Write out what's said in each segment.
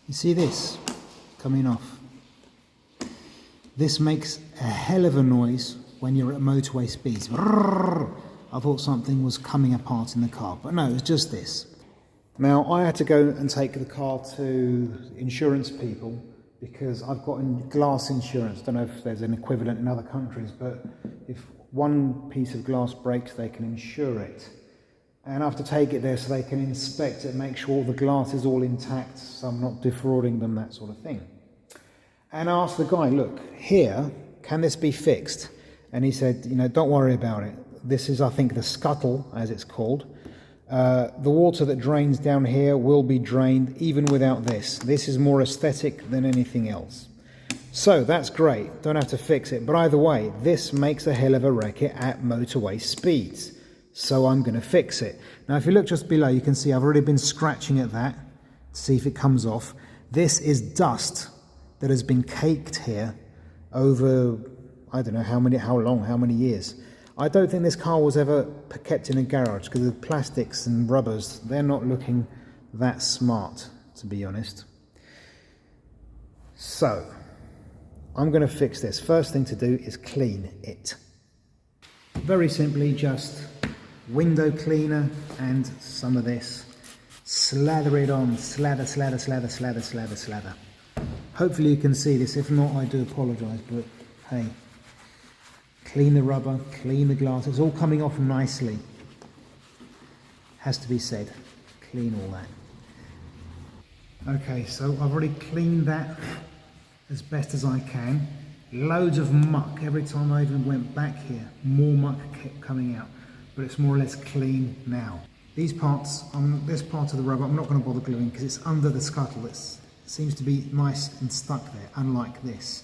You see this coming off? This makes a hell of a noise when you're at motorway speeds. I thought something was coming apart in the car, but no, it's just this. Now, I had to go and take the car to insurance people because I've got glass insurance. I don't know if there's an equivalent in other countries, but if one piece of glass breaks, they can insure it. And I have to take it there so they can inspect it, make sure all the glass is all intact, so I'm not defrauding them, that sort of thing. And I asked the guy, look, here, can this be fixed? And he said, you know, don't worry about it. This is, I think, the scuttle, as it's called. The water that drains down here will be drained even without this. This is more aesthetic than anything else. So that's great, don't have to fix it. But either way, this makes a hell of a racket at motorway speeds. So I'm going to fix it. Now if you look just below, you can see I've already been scratching at that to see if it comes off. This is dust that has been caked here over, I don't know how many years. I don't think this car was ever kept in a garage because the plastics and rubbers, they're not looking that smart, to be honest. So, I'm going to fix this. First thing to do is clean it. Very simply, just window cleaner and some of this. Slather it on, slather, slather, slather, slather, slather, slather. Hopefully you can see this. If not, I do apologise, but hey. Clean the rubber, clean the glass. It's all coming off nicely. Has to be said. Clean all that. Okay, so I've already cleaned that as best as I can. Loads of muck. Every time I even went back here, more muck kept coming out. But it's more or less clean now. These parts, this part of the rubber, I'm not going to bother gluing because it's under the scuttle. It seems to be nice and stuck there, unlike this.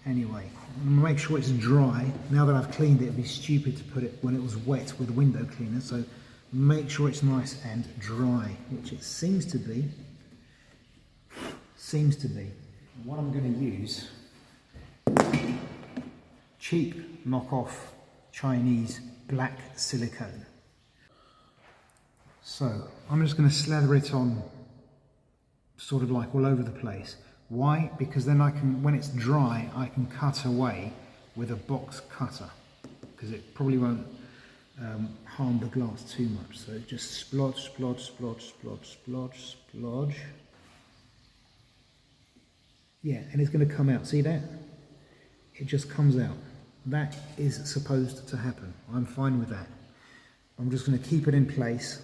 Anyway, I'm going to make sure it's dry. Now that I've cleaned it, it'd be stupid to put it when it was wet with window cleaner. So make sure it's nice and dry, which it seems to be. Seems to be. What I'm going to use, cheap knockoff Chinese black silicone. So I'm just going to slather it on sort of like all over the place. Why? Because then I can, when it's dry, I can cut away with a box cutter because it probably won't harm the glass too much. So just splodge, splodge, splodge, splodge, splodge, splodge. Yeah, and it's going to come out. See that? It just comes out. That is supposed to happen. I'm fine with that. I'm just going to keep it in place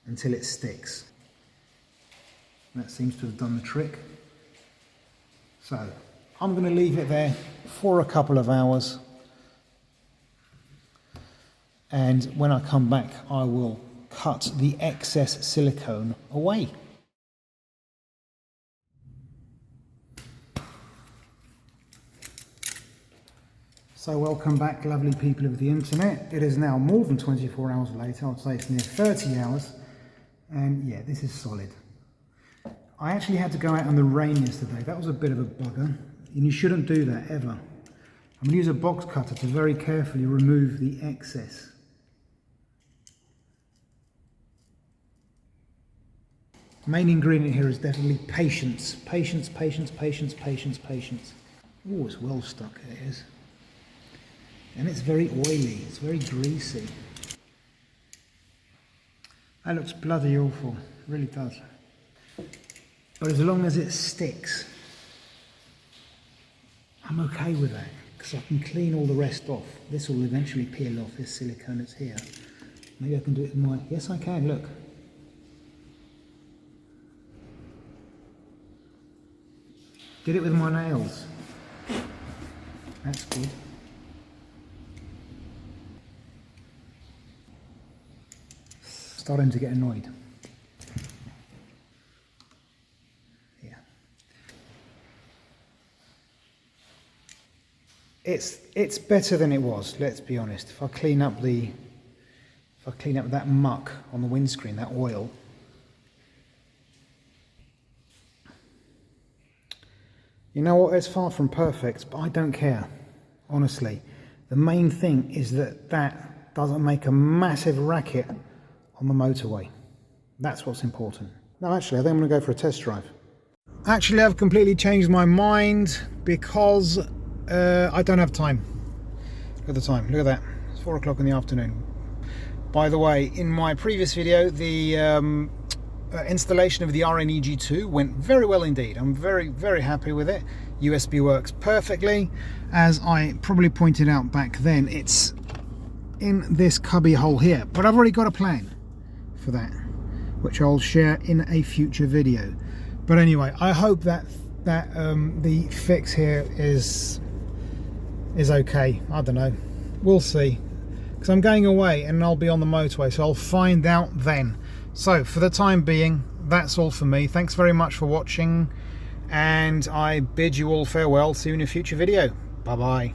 until it sticks. That seems to have done the trick. So I'm going to leave it there for a couple of hours, and when I come back I will cut the excess silicone away. So welcome back, lovely people of the internet. It is now more than 24 hours later. I'd say it's near 30 hours, and yeah, this is solid. I actually had to go out in the rain yesterday. That was a bit of a bugger, and you shouldn't do that ever. I'm going to use a box cutter to very carefully remove the excess. Main ingredient here is definitely patience. Patience, patience, patience, patience, patience. Oh, it's well stuck, it is. And it's very oily, it's very greasy. That looks bloody awful, it really does. But as long as it sticks, I'm okay with that, because I can clean all the rest off. This will eventually peel off, this silicone that's here. Maybe I can do it with my... Yes, I can, look. Did it with my nails. That's good. Starting to get annoyed. It's better than it was, let's be honest. If I clean up that muck on the windscreen, that oil, you know what, it's far from perfect, but I don't care, honestly. The main thing is that that doesn't make a massive racket on the motorway. That's what's important. No, actually, I think I'm going to go for a test drive. Actually, I've completely changed my mind because I don't have time. Look at the time, look at that. It's 4 o'clock in the afternoon. By the way, in my previous video, the installation of the RNEG2 went very well indeed. I'm very happy with it. USB works perfectly. As I probably pointed out back then, it's in this cubby hole here, but I've already got a plan for that, which I'll share in a future video. But anyway, I hope that the fix here is okay. I don't know, we'll see, because I'm going away and I'll be on the motorway, so I'll find out then. So for the time being, that's all for me. Thanks very much for watching, and I bid you all farewell. See you in a future video. Bye bye.